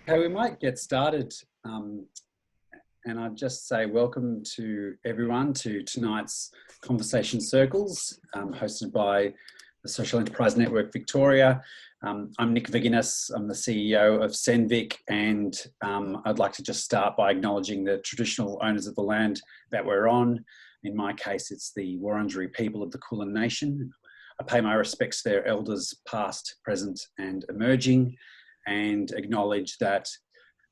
Okay, we might get started. And I'd just say welcome to everyone to tonight's Conversation Circles, hosted by the Social Enterprise Network Victoria. I'm Nick Viginis, I'm the CEO of Senvic, and I'd like to just start by acknowledging the traditional owners of the land that we're on. In my case, it's the Wurundjeri people of the Kulin Nation. I pay my respects to their elders past, present and emerging, and acknowledge that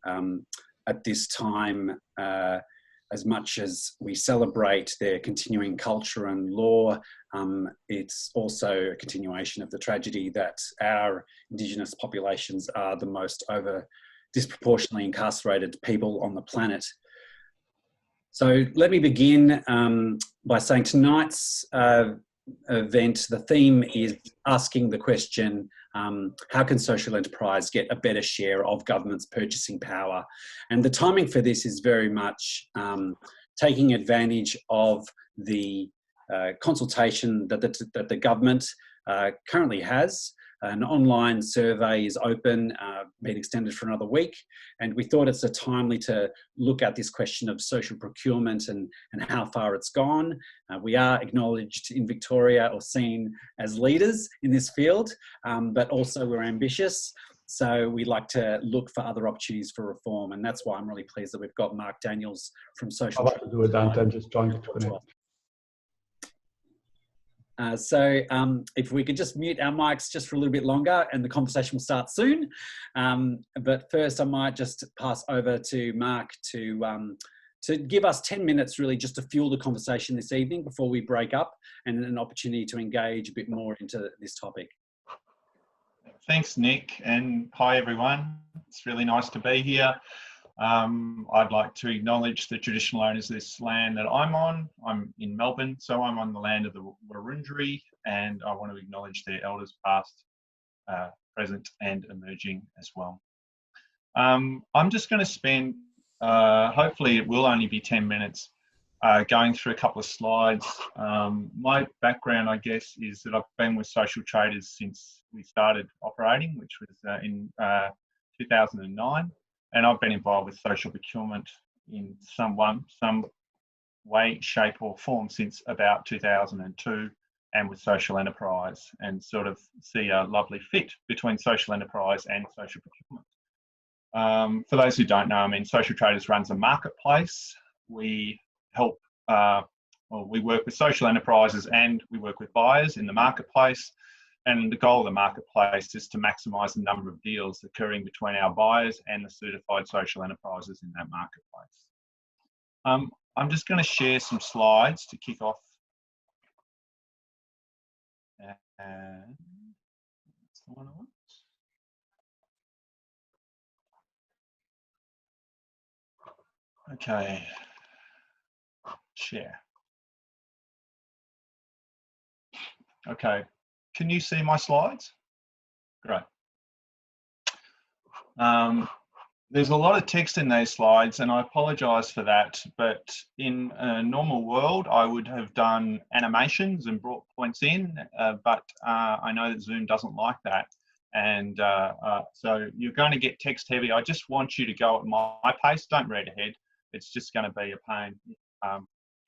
at this time, as much as we celebrate their continuing culture and law, it's also a continuation of the tragedy that our Indigenous populations are the most disproportionately incarcerated people on the planet. So let me begin by saying tonight's event, the theme is asking the question, how can social enterprise get a better share of government's purchasing power? And the timing for this is very much taking advantage of the consultation that the government currently has. An online survey is open, been extended for another week, and we thought it's timely to look at this question of social procurement and how far it's gone. We are acknowledged in Victoria or seen as leaders in this field, but also we're ambitious. So we like to look for other opportunities for reform, and that's why I'm really pleased that we've got Mark Daniels from Social. I'll have to do it, Dante. I'm just trying to connect. If we could just mute our mics just for a little bit longer and the conversation will start soon. But first I might just pass over to Mark to give us 10 minutes really just to fuel the conversation this evening before we break up, and an opportunity to engage a bit more into this topic. Thanks, Nick, and hi everyone. It's really nice to be here. I'd like to acknowledge the traditional owners of this land that I'm on. I'm in Melbourne, so I'm on the land of the Wurundjeri, and I want to acknowledge their elders past, present and emerging as well. I'm just going to spend, hopefully it will only be 10 minutes, going through a couple of slides. My background, I guess, is that I've been with Social Traders since we started operating, which was in 2009. And I've been involved with social procurement in some way, shape or form since about 2002, and with social enterprise, and sort of see a lovely fit between social enterprise and social procurement. For those who don't know, I mean, Social Traders runs a marketplace. We help, we work with social enterprises and we work with buyers in the marketplace. And the goal of the marketplace is to maximise the number of deals occurring between our buyers and the certified social enterprises in that marketplace. I'm just going to share some slides to kick off. That's the one I want. Okay, share. Okay. Can you see my slides? Great. There's a lot of text in these slides, and I apologise for that, but in a normal world, I would have done animations and brought points in, but I know that Zoom doesn't like that. And so you're going to get text heavy. I just want you to go at my pace. Don't read ahead. It's just going to be a pain.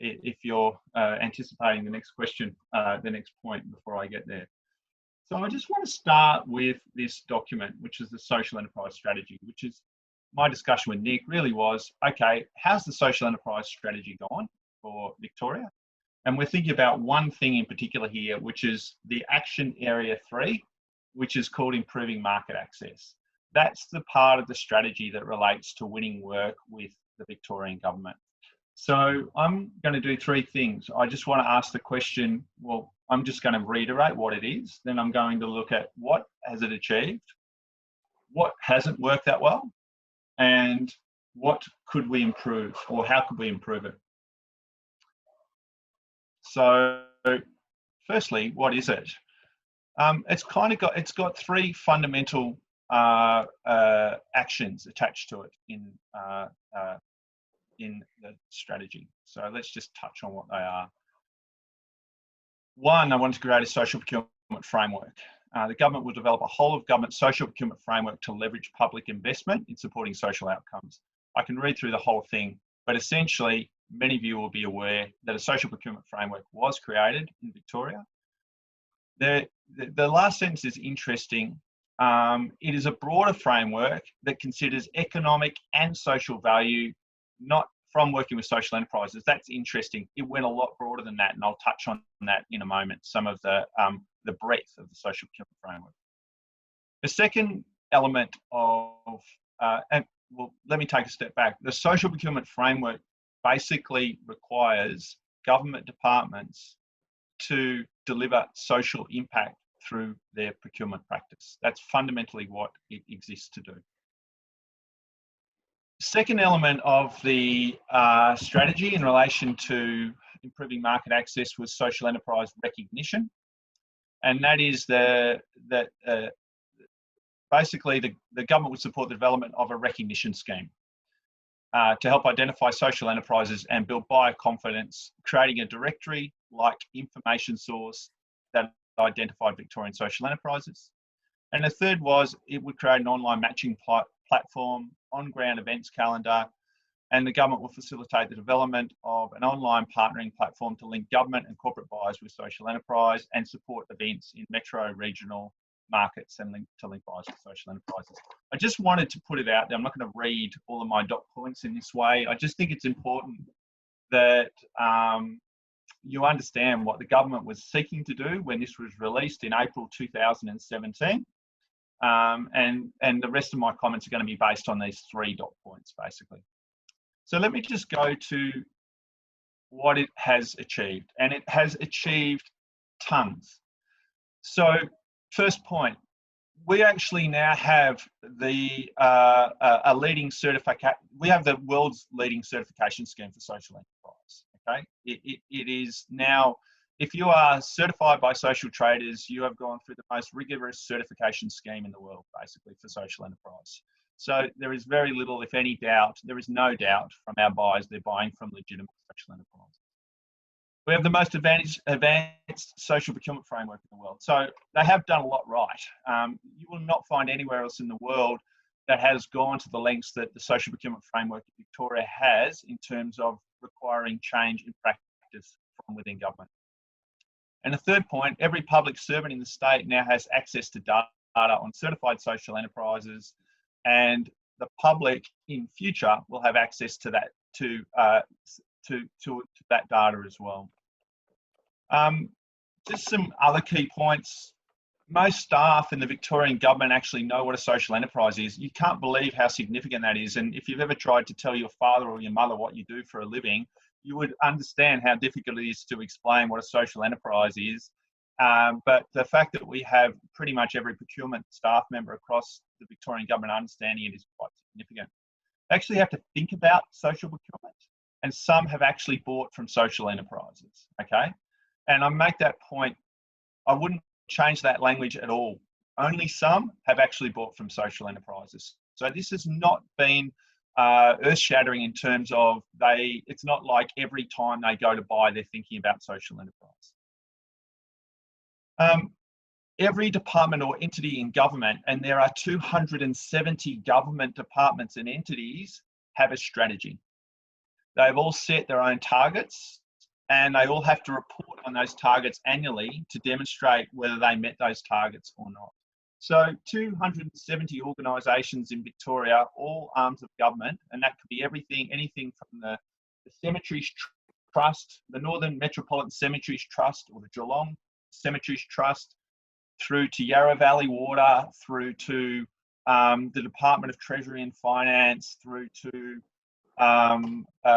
If you're anticipating the next question, the next point before I get there. So I just want to start with this document, which is the Social Enterprise Strategy, which is my discussion with Nick really was, okay, how's the social enterprise strategy gone for Victoria? And we're thinking about one thing in particular here, which is the action area 3, which is called improving market access. That's the part of the strategy that relates to winning work with the Victorian government. So I'm going to do 3 things. I just want to ask the question, well, I'm just going to reiterate what it is. Then I'm going to look at what has it achieved, what hasn't worked that well, and what could we improve, or how could we improve it? So firstly, what is it? It's got 3 fundamental actions attached to it in the strategy. So let's just touch on what they are. 1, I wanted to create a social procurement framework. the government will develop a whole of government social procurement framework to leverage public investment in supporting social outcomes. I can read through the whole thing, but essentially, many of you will be aware that a social procurement framework was created in Victoria. The last sentence is interesting. It is a broader framework that considers economic and social value, not from working with social enterprises. That's interesting. It went a lot broader than that, and I'll touch on that in a moment, some of the breadth of the social procurement framework. The second element of, let me take a step back. The social procurement framework basically requires government departments to deliver social impact through their procurement practice. That's fundamentally what it exists to do. Second element of the strategy in relation to improving market access was social enterprise recognition. And that is basically the government would support the development of a recognition scheme to help identify social enterprises and build buyer confidence, creating a directory-like information source that identified Victorian social enterprises. And the third was it would create an online matching platform, on-ground events calendar, and the government will facilitate the development of an online partnering platform to link government and corporate buyers with social enterprise and support events in metro, regional markets and link buyers with social enterprises. I just wanted to put it out there. I'm not going to read all of my dot points in this way. I just think it's important that you understand what the government was seeking to do when this was released in April 2017. And the rest of my comments are going to be based on these 3 dot points, basically. So let me just go to what it has achieved. And it has achieved tons. So first point, we actually now have a leading certificate. We have the world's leading certification scheme for social enterprise. Okay, it is now, if you are certified by Social Traders, you have gone through the most rigorous certification scheme in the world, basically, for social enterprise. So there is very little, if any, doubt. There is no doubt from our buyers they're buying from legitimate social enterprises. We have the most advanced social procurement framework in the world. So they have done a lot right. You will not find anywhere else in the world that has gone to the lengths that the social procurement framework in Victoria has in terms of requiring change in practice from within government. And the third point, every public servant in the state now has access to data on certified social enterprises, and the public in future will have access to that to that data as well. Just some other key points. Most staff in the Victorian government actually know what a social enterprise is. You can't believe how significant that is. And if you've ever tried to tell your father or your mother what you do for a living, you would understand how difficult it is to explain what a social enterprise is. But the fact that we have pretty much every procurement staff member across the Victorian government understanding it is quite significant. They actually have to think about social procurement, and some have actually bought from social enterprises, okay? And I make that point, I wouldn't change that language at all. Only some have actually bought from social enterprises. So this has not been earth-shattering in terms of it's not like every time they go to buy, they're thinking about social enterprise. Every department or entity in government, and there are 270 government departments and entities, have a strategy. They've all set their own targets, and they all have to report on those targets annually to demonstrate whether they met those targets or not. So 270 organisations in Victoria, all arms of government, and that could be anything from the Cemeteries Trust, the Northern Metropolitan Cemeteries Trust, or the Geelong Cemeteries Trust, through to Yarra Valley Water, through to the Department of Treasury and Finance, through to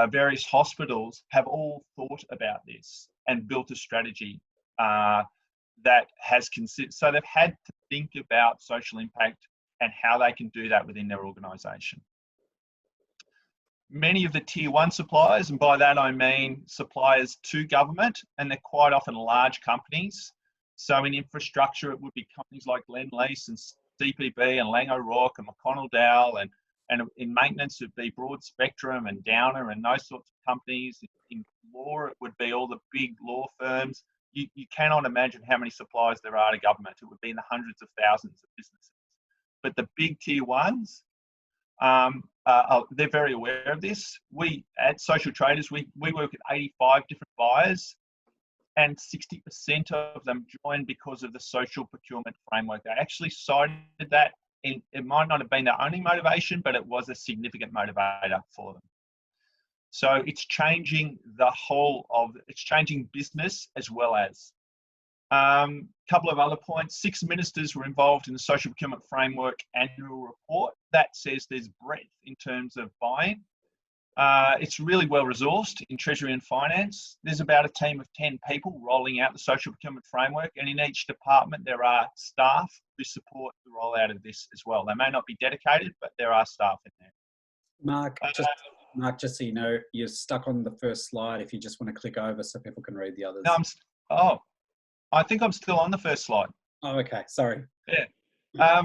various hospitals, have all thought about this and built a strategy that has considered. So they've had to think about social impact and how they can do that within their organisation. Many of the tier 1 suppliers, and by that I mean suppliers to government, and they're quite often large companies. So in infrastructure, it would be companies like Lendlease and CPB and Lang O'Rourke and McConnell Dowell, and in maintenance, it'd be Broad Spectrum and Downer and those sorts of companies. In law, it would be all the big law firms. you cannot imagine how many suppliers there are to government. It would be in the hundreds of thousands of businesses. But the big tier ones, they're very aware of this. We at Social Traders, we work with 85 different buyers, and 60% of them joined because of the social procurement framework. They actually cited that, and it might not have been their only motivation, but it was a significant motivator for them. So it's changing it's changing business as well as. Couple of other points. 6 ministers were involved in the Social Procurement Framework annual report. That says there's breadth in terms of buying. It's really well resourced in Treasury and Finance. There's about a team of 10 people rolling out the Social Procurement Framework, and in each department there are staff who support the rollout of this as well. They may not be dedicated, but there are staff in there. Mark, just so you know, you're stuck on the first slide if you just want to click over so people can read the others. No, I think I'm still on the first slide. Oh, okay. Sorry. Yeah.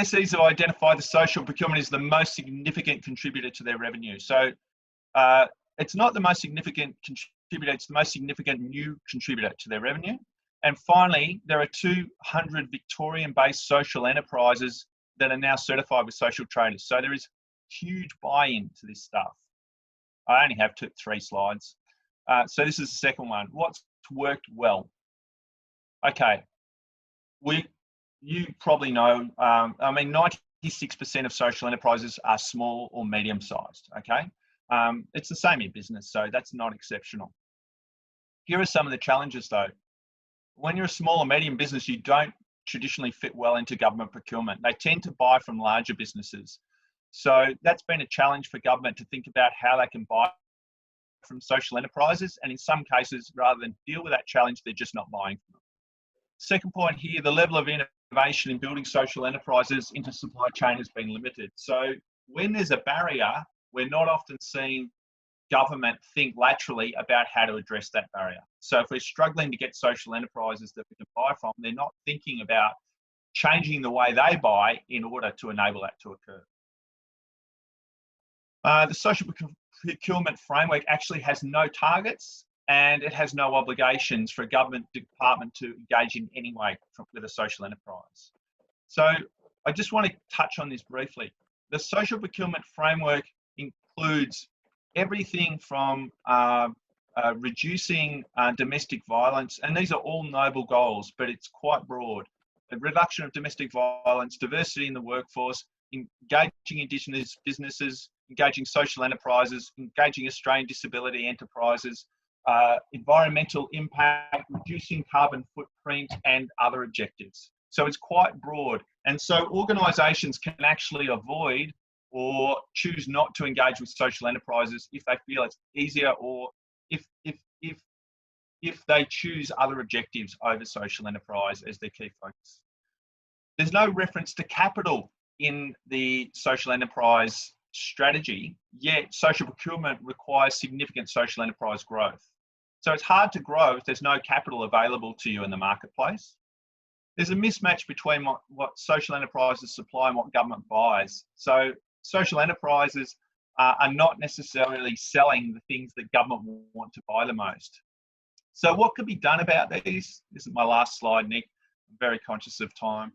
SEs have identified the social procurement as the most significant contributor to their revenue. So it's not the most significant contributor, it's the most significant new contributor to their revenue. And finally, there are 200 Victorian-based social enterprises that are now certified with Social Traders. So there is huge buy-in to this stuff. I only have 3 slides. So this is the second one. What's worked well? Okay, you probably know, 96% of social enterprises are small or medium-sized, okay? It's the same in business, so that's not exceptional. Here are some of the challenges though. When you're a small or medium business, you don't traditionally fit well into government procurement. They tend to buy from larger businesses. So that's been a challenge for government to think about how they can buy from social enterprises, and in some cases, rather than deal with that challenge, they're just not buying from them. Second point here, the level of innovation in building social enterprises into supply chain has been limited. So when there's a barrier, we're not often seeing government think laterally about how to address that barrier. So if we're struggling to get social enterprises that we can buy from, they're not thinking about changing the way they buy in order to enable that to occur. The social procurement framework actually has no targets, and it has no obligations for a government department to engage in any way with a social enterprise. So I just want to touch on this briefly. The social procurement framework includes everything from reducing domestic violence, and these are all noble goals, but it's quite broad. The reduction of domestic violence, diversity in the workforce, engaging Indigenous businesses, engaging social enterprises, engaging Australian disability enterprises, environmental impact, reducing carbon footprint, and other objectives. So it's quite broad. And so organisations can actually avoid or choose not to engage with social enterprises if they feel it's easier, or if they choose other objectives over social enterprise as their key focus. There's no reference to capital in the social enterprise strategy, yet social procurement requires significant social enterprise growth. So it's hard to grow if there's no capital available to you in the marketplace. There's a mismatch between what social enterprises supply and what government buys. So social enterprises are not necessarily selling the things that government want to buy the most. So what could be done about these? This is my last slide, Nick. I'm very conscious of time.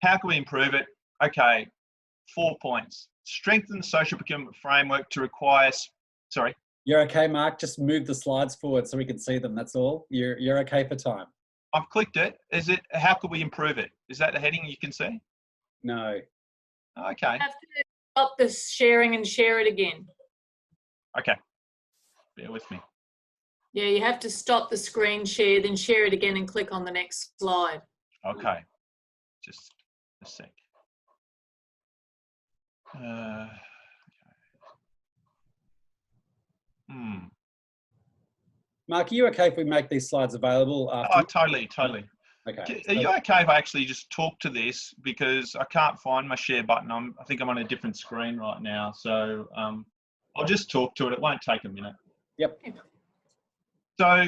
How can we improve it? Okay, 4 points. Strengthen the social procurement framework to require, sorry. You're okay, Mark. Just move the slides forward so we can see them. That's all. You're okay for time. I've clicked it. Is it? How could we improve it? Is that the heading you can see? No. Okay. You have to stop the sharing and share it again. Okay. Bear with me. Yeah, you have to stop the screen share, then share it again and click on the next slide. Okay. Just a sec. Mark, are you okay if we make these slides available after? Oh, totally. Okay. Are you okay if I actually just talk to this, because I can't find my share button. I think I'm on a different screen right now. So I'll just talk to it. It won't take a minute. Yep. So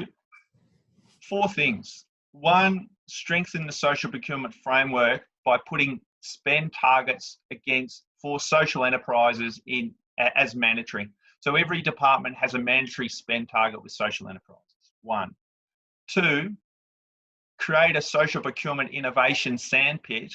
4 things. 1, strengthen the social procurement framework by putting spend targets for social enterprises as mandatory. So every department has a mandatory spend target with social enterprises. 1. 2, create a social procurement innovation sandpit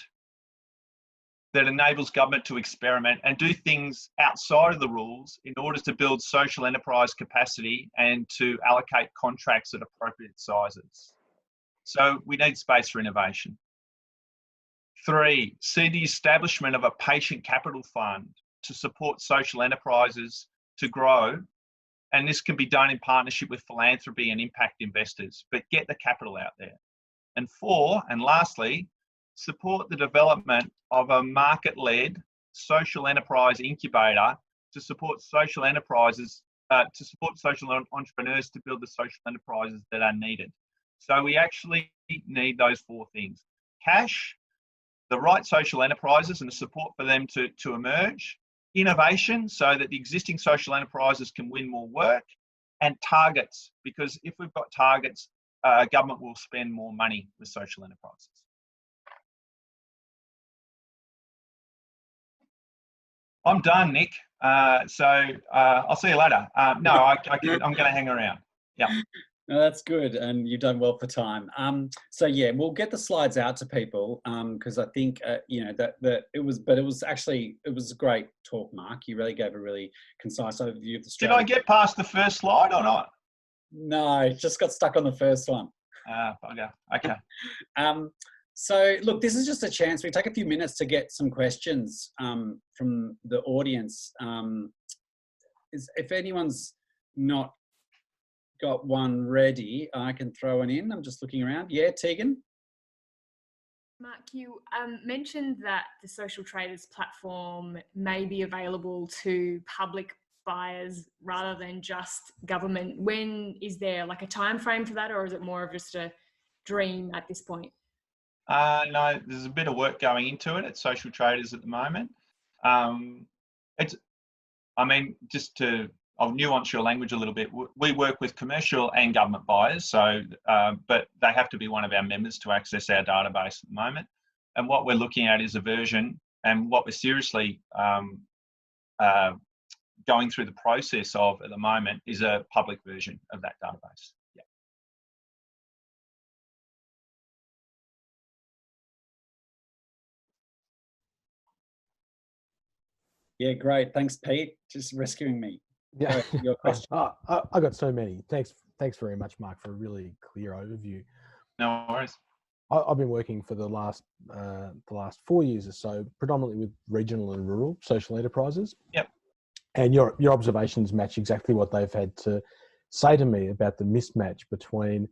that enables government to experiment and do things outside of the rules in order to build social enterprise capacity and to allocate contracts at appropriate sizes. So we need space for innovation. 3, see the establishment of a patient capital fund to support social enterprises to grow. And this can be done in partnership with philanthropy and impact investors, but get the capital out there. And 4, and lastly, support the development of a market-led social enterprise incubator to support social enterprises, to support social entrepreneurs to build the social enterprises that are needed. So we actually need those 4 things: cash, the right social enterprises and the support for them to emerge, innovation so that the existing social enterprises can win more work, and targets, because if we've got targets, government will spend more money with social enterprises. I'm done, Nick. So I'll see you later. No, I'm going to hang around. Yeah. No, that's good, and you've done well for time. So yeah, we'll get the slides out to people because I think you know that it was a great talk, Mark. You really gave a really concise overview of the strategy. Did I get past the first slide or not? No, just got stuck on the first one. Bugger. Okay. So look, this is just a chance. We take a few minutes to get some questions from the audience. If anyone's not got one ready, I can throw one in. I'm just looking around. Yeah, Tegan? Mark, you mentioned that the Social Traders platform may be available to public buyers rather than just government. When is there like a time frame for that, or is it more of just a dream at this point? No, there's a bit of work going into it at Social Traders at the moment. I'll nuance your language a little bit. We work with commercial and government buyers, so but they have to be one of our members to access our database at the moment. And what we're looking at is a version, and what we're seriously going through the process of at the moment is a public version of that database. Yeah. Yeah, great. Thanks, Pete. Just rescuing me. Yeah, your question. I got so many. Thanks very much, Mark, for a really clear overview. No worries. I've been working for the last 4 years or so, predominantly with regional and rural social enterprises. Yep. And your observations match exactly what they've had to say to me about the mismatch between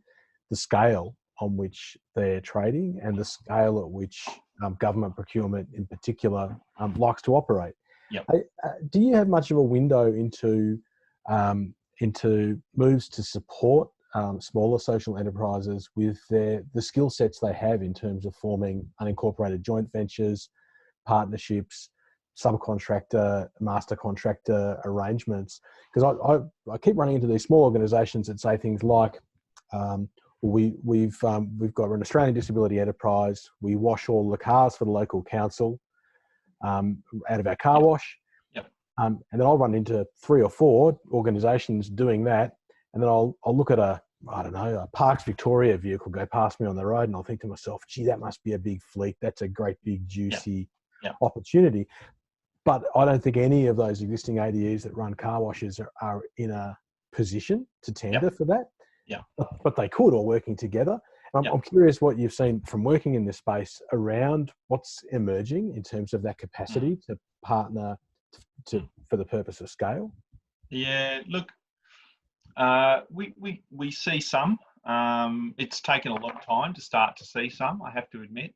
the scale on which they're trading and the scale at which government procurement in particular likes to operate. Yep. Do you have much of a window into moves to support smaller social enterprises with the skill sets they have in terms of forming unincorporated joint ventures, partnerships, subcontractor, master contractor arrangements? Because I keep running into these small organisations that say things like, we're an Australian disability enterprise. We wash all the cars for the local council out of our car wash. Yep. And then I'll run into 3 or 4 organisations doing that, and then I'll look at a Parks Victoria vehicle go past me on the road, and I'll think to myself, gee, that must be a big fleet. That's a great big juicy opportunity. But I don't think any of those existing ADEs that run car washes are in a position to tender for that. Yeah. But they could, all working together. I'm curious what you've seen from working in this space around what's emerging in terms of that capacity to partner for the purpose of scale. Yeah, look, we see some. It's taken a long time to start to see some, I have to admit,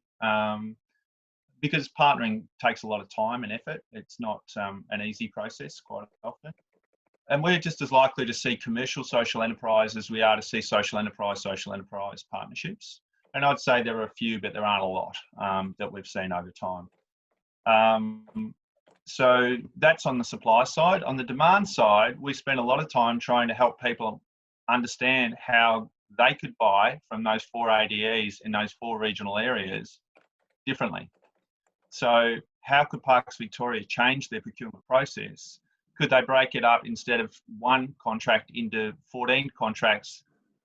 because partnering takes a lot of time and effort. It's not an easy process quite often. And we're just as likely to see commercial social enterprise as we are to see social enterprise partnerships. And I'd say there are a few, but there aren't a lot that we've seen over time. So that's on the supply side. On the demand side, we spend a lot of time trying to help people understand how they could buy from those 4 ADEs in those 4 regional areas differently. So how could Parks Victoria change their procurement process? Could they break it up instead of 1 contract into 14 contracts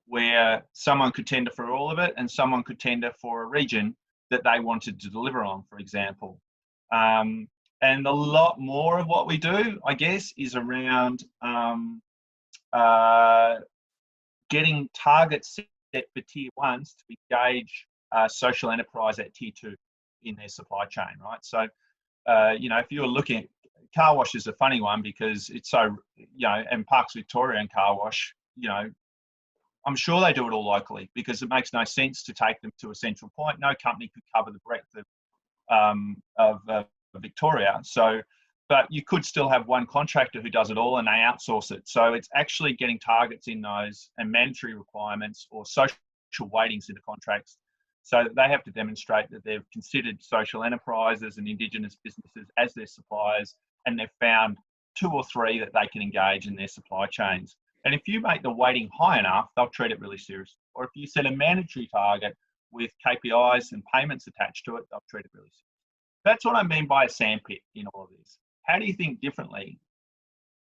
where someone could tender for all of it and someone could tender for a region that they wanted to deliver on, for example. And a lot more of what we do, I guess, is around getting targets set for tier ones to engage social enterprise at tier two in their supply chain, right? So, if you're looking at car wash is a funny one because it's so, and Parks Victoria and car wash, I'm sure they do it all locally because it makes no sense to take them to a central point. No company could cover the breadth of Victoria. So, but you could still have one contractor who does it all and they outsource it. So it's actually getting targets in those and mandatory requirements or social weightings into contracts so that they have to demonstrate that they've considered social enterprises and Indigenous businesses as their suppliers and they've found 2 or 3 that they can engage in their supply chains. And if you make the weighting high enough, they'll treat it really seriously. Or if you set a mandatory target with KPIs and payments attached to it, they'll treat it really seriously. That's what I mean by a sandpit in all of this. How do you think differently?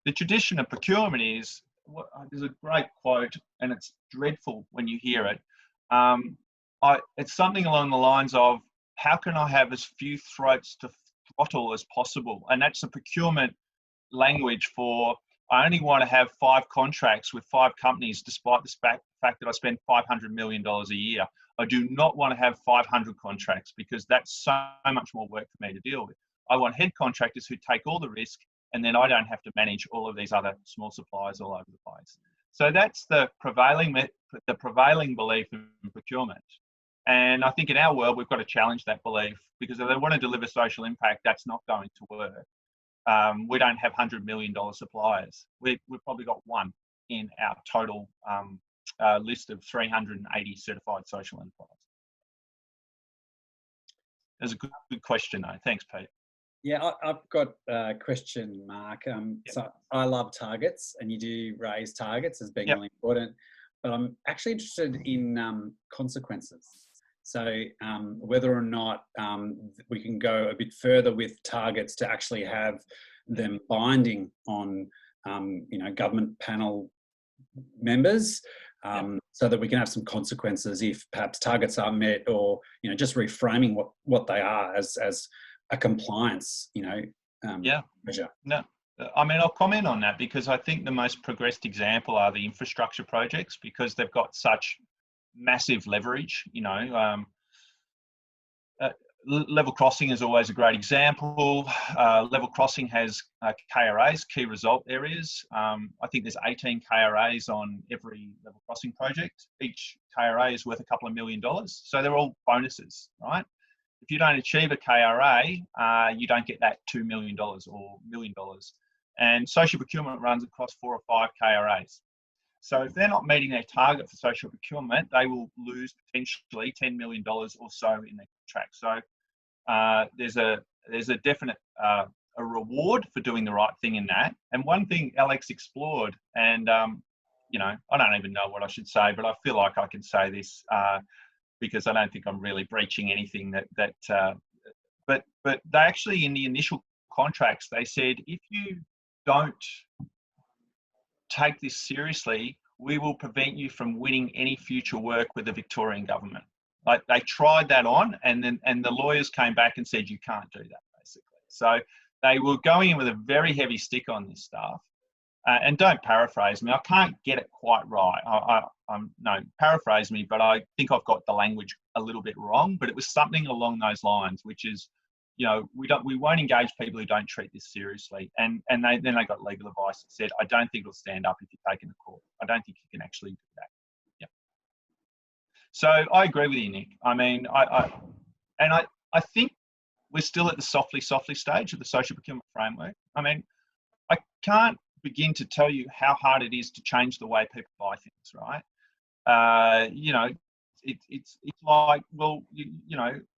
The tradition of procurement is, there's a great quote, and it's dreadful when you hear it. It's something along the lines of, how can I have as few throats to throttle as possible? And that's a procurement language for, I only want to have 5 contracts with 5 companies, despite the fact that I spend $500 million a year. I do not want to have 500 contracts because that's so much more work for me to deal with. I want head contractors who take all the risk, and then I don't have to manage all of these other small suppliers all over the place. So that's the prevailing belief in procurement. And I think in our world, we've got to challenge that belief, because if they want to deliver social impact, that's not going to work. We don't have $100 million suppliers. We've probably got 1 in our total list of 380 certified social enterprises. That's a good question, though. Thanks, Pete. Yeah, I've got a question, Mark. So I love targets, and you do raise targets as being really important, but I'm actually interested in consequences. So whether or not we can go a bit further with targets to actually have them binding on, government panel members, so that we can have some consequences if perhaps targets aren't met, or just reframing what they are as a compliance measure. No, I mean, I'll comment on that because I think the most progressed example are the infrastructure projects, because they've got such massive leverage. Level crossing is always a great example. Level crossing has KRAs, key result areas. I think there's 18 KRAs on every level crossing project. Each KRA is worth a couple of $1 million. So they're all bonuses, right? If you don't achieve a KRA, you don't get that $2 million or $1 million. And social procurement runs across 4 or 5 KRAs. So if they're not meeting their target for social procurement, they will lose potentially $10 million or so in their contract. So there's a definite a reward for doing the right thing in that. And one thing Alex explored, and I don't even know what I should say, but I feel like I can say this because I don't think I'm really breaching anything but they actually, in the initial contracts, they said, if you don't take this seriously, we will prevent you from winning any future work with the Victorian government. Like, they tried that on, and the lawyers came back and said, you can't do that, basically. So they were going in with a very heavy stick on this stuff. And don't paraphrase me. I can't get it quite right. Paraphrase me, but I think I've got the language a little bit wrong. But it was something along those lines, which is, we won't engage people who don't treat this seriously. And then they got legal advice that said, I don't think it'll stand up if you're taken to court. I don't think you can actually do that. Yeah. So I agree with you, Nick. I mean, I think we're still at the softly stage of the social procurement framework. I mean, I can't begin to tell you how hard it is to change the way people buy things, right? It's like, well,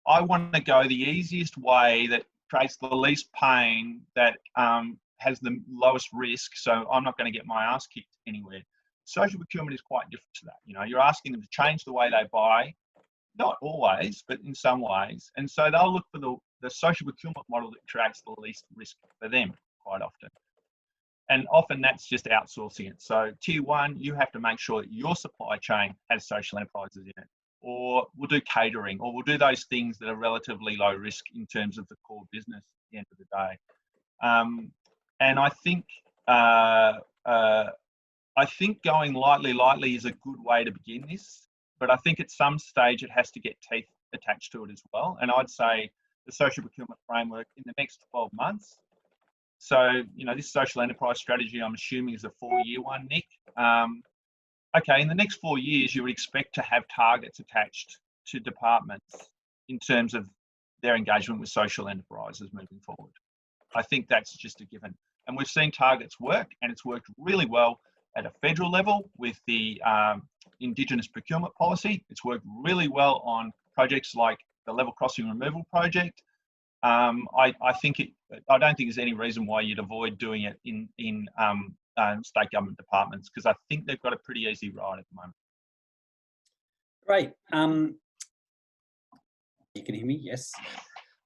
I want to go the easiest way that creates the least pain, that has the lowest risk, so I'm not going to get my ass kicked anywhere. Social procurement is quite different to that. You're asking them to change the way they buy, not always, but in some ways. And so they'll look for the social procurement model that creates the least risk for them quite often. And often that's just outsourcing it. So tier one, you have to make sure that your supply chain has social enterprises in it, or we'll do catering, or we'll do those things that are relatively low risk in terms of the core business at the end of the day. And I think going lightly is a good way to begin this, but I think at some stage it has to get teeth attached to it as well. And I'd say the social procurement framework in the next 12 months. So, this social enterprise strategy, I'm assuming, is a 4-year one, Nick. Okay, in the next 4 years, you would expect to have targets attached to departments in terms of their engagement with social enterprises moving forward. I think that's just a given. And we've seen targets work, and it's worked really well at a federal level with the Indigenous procurement policy. It's worked really well on projects like the level crossing removal project. I don't think there's any reason why you'd avoid doing it in state government departments, because I think they've got a pretty easy ride at the moment. Great. You can hear me? Yes.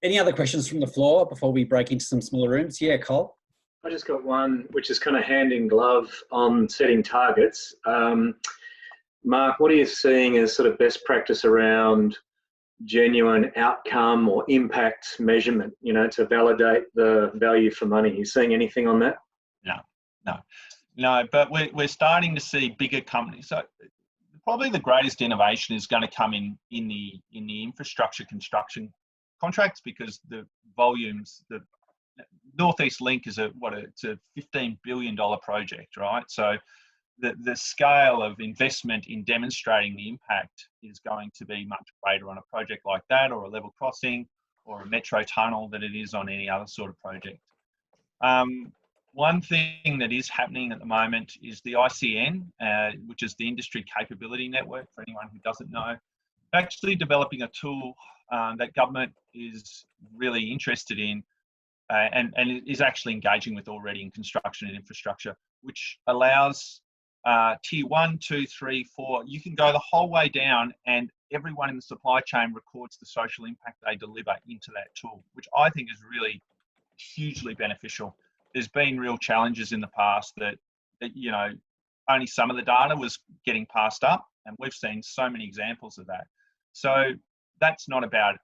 Any other questions from the floor before we break into some smaller rooms? Yeah, Cole? I just got one, which is kind of hand in glove on setting targets. Mark, what are you seeing as sort of best practice around genuine outcome or impact measurement, to validate the value for money? Are you seeing anything on that? No, but we're starting to see bigger companies. So probably the greatest innovation is going to come in the infrastructure construction contracts, because the volumes, the Northeast Link is it's a $15 billion project, right? So the scale of investment in demonstrating the impact is going to be much greater on a project like that, or a level crossing, or a metro tunnel, than it is on any other sort of project. One thing that is happening at the moment is the ICN, which is the Industry Capability Network, for anyone who doesn't know, actually developing a tool that government is really interested in, and is actually engaging with already in construction and infrastructure, which allows tier 1, 2, 3, 4, you can go the whole way down, and everyone in the supply chain records the social impact they deliver into that tool, which I think is really hugely beneficial. There's been real challenges in the past that only some of the data was getting passed up, and we've seen so many examples of that. So that's not about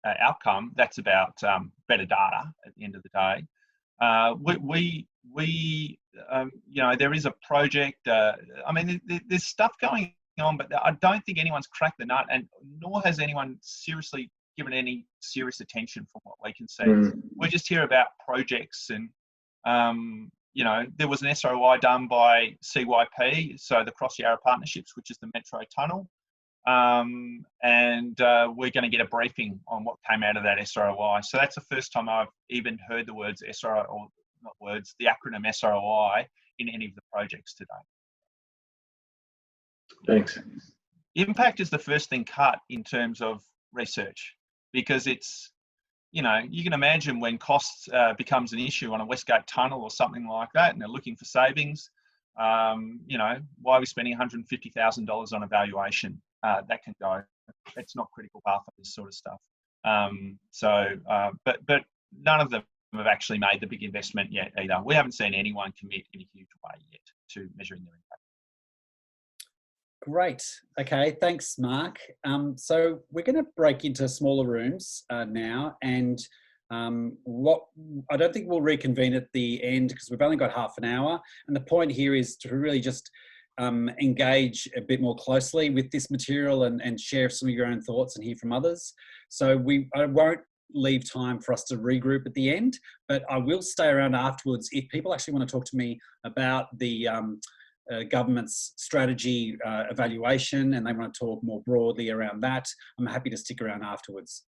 outcome, that's about better data at the end of the day. There is a project, there's stuff going on, but I don't think anyone's cracked the nut, and nor has anyone seriously given any serious attention from what we can see. We just hear about projects, and there was an SROI done by CYP, so the Cross Yarra Partnerships, which is the Metro Tunnel, and we're going to get a briefing on what came out of that SROI. So that's the first time I've even heard the words SROI, or not words, the acronym SROI in any of the projects today. Thanks. Impact is the first thing cut in terms of research, because it's, you can imagine when costs becomes an issue on a Westgate tunnel or something like that, and they're looking for savings, why are we spending $150,000 on evaluation? That can go. It's not critical path for this sort of stuff. But none of them have actually made the big investment yet either. We haven't seen anyone commit in a huge way yet to measuring their impact. Great. Okay, thanks, Mark. So we're going to break into smaller rooms now, and I don't think we'll reconvene at the end, because we've only got half an hour. And the point here is to really just engage a bit more closely with this material and share some of your own thoughts and hear from others. So I won't leave time for us to regroup at the end, but I will stay around afterwards if people actually want to talk to me about the government's strategy evaluation, and they want to talk more broadly around that. I'm happy to stick around afterwards.